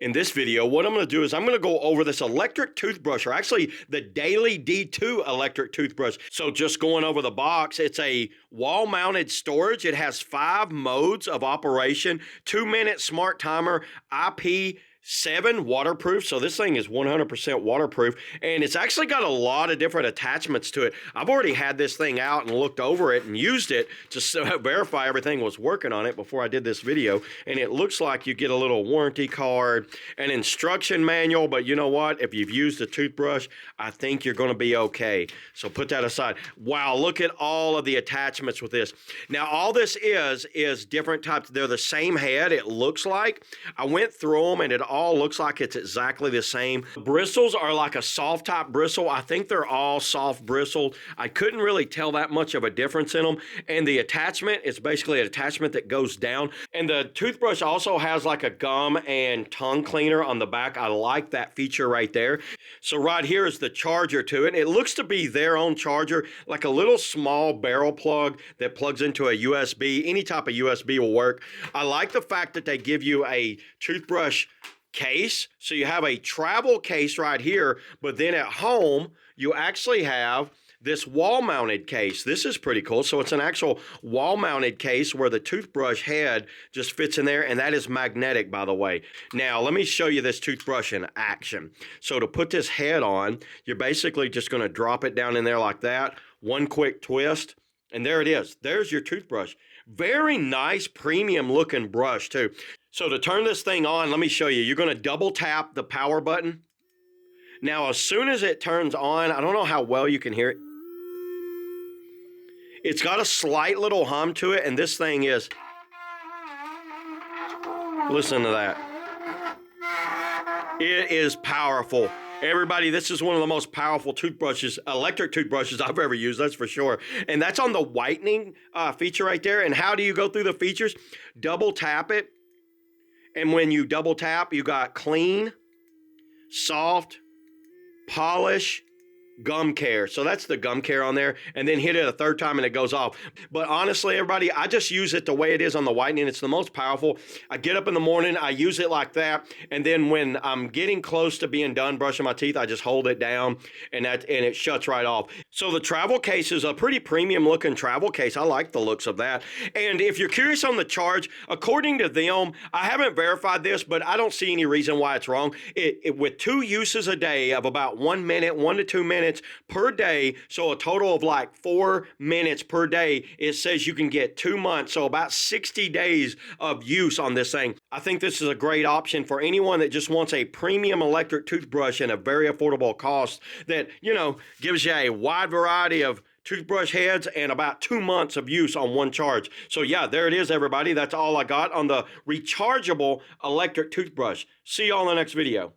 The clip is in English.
In this video, what I'm going to do is I'm going to go over this electric toothbrush, or actually the Bitvae D2 electric toothbrush. So just going over the box, it's a wall-mounted storage. It has 5 modes of operation, 2-minute smart timer, IP7 waterproof. So this thing is 100% waterproof, and it's actually got a lot of different attachments to it. I've already had this thing out and looked over it and used it to verify everything was working on it before I did this video. And it looks like you get a little warranty card, an instruction manual, but you know what? If you've used a toothbrush, I think you're going to be okay. So put that aside. Wow, look at all of the attachments with this. Now, all this is different types. They're the same head, it looks like. I went through them, and it all looks like it's exactly the same. Bristles are like a soft top bristle. I think they're all soft bristled. I couldn't really tell that much of a difference in them. And the attachment is basically an attachment that goes down. And the toothbrush also has like a gum and tongue cleaner on the back. I like that feature right there. So right here is the charger to it. It looks to be their own charger, like a little small barrel plug that plugs into a USB. Any type of USB will work. I like the fact that they give you a toothbrush case. So you have a travel case right here, but then at home, you actually have this wall-mounted case. This is pretty cool. So it's an actual wall-mounted case where the toothbrush head just fits in there, and that is magnetic, by the way. Now, let me show you this toothbrush in action. So to put this head on, you're basically just going to drop it down in there like that. One quick twist, and there it is. There's your toothbrush. Very nice, premium-looking brush, too. So to turn this thing on, let me show you. You're going to double tap the power button. Now, as soon as it turns on, I don't know how well you can hear it. It's got a slight little hum to it, and this thing is, listen to that. It is powerful. Everybody, this is one of the most powerful toothbrushes, electric toothbrushes I've ever used, that's for sure. And that's on the whitening feature right there. And how do you go through the features? Double tap it. And when you double tap, you got clean, soft, polish, gum care. So that's the gum care on there, and then hit it a third time and it goes off. But honestly, everybody, I just use it the way it is on the whitening. It's the most powerful. I get up in the morning, I use it like that, and then when I'm getting close to being done brushing my teeth, I just hold it down, and it shuts right off. So the travel case is a pretty premium looking travel case. I like the looks of that. And if you're curious on the charge, according to them, I haven't verified this, but I don't see any reason why it's wrong. With 2 uses a day of about 1 minute, 1 to 2 minutes per day, so a total of like 4 minutes per day, it says you can get 2 months, so about 60 days of use on this thing. I think this is a great option for anyone that just wants a premium electric toothbrush at a very affordable cost that, you know, gives you a wide variety of toothbrush heads and about 2 months of use on one charge. So yeah, there it is, everybody. That's all I got on the rechargeable electric toothbrush. See you all in the next video.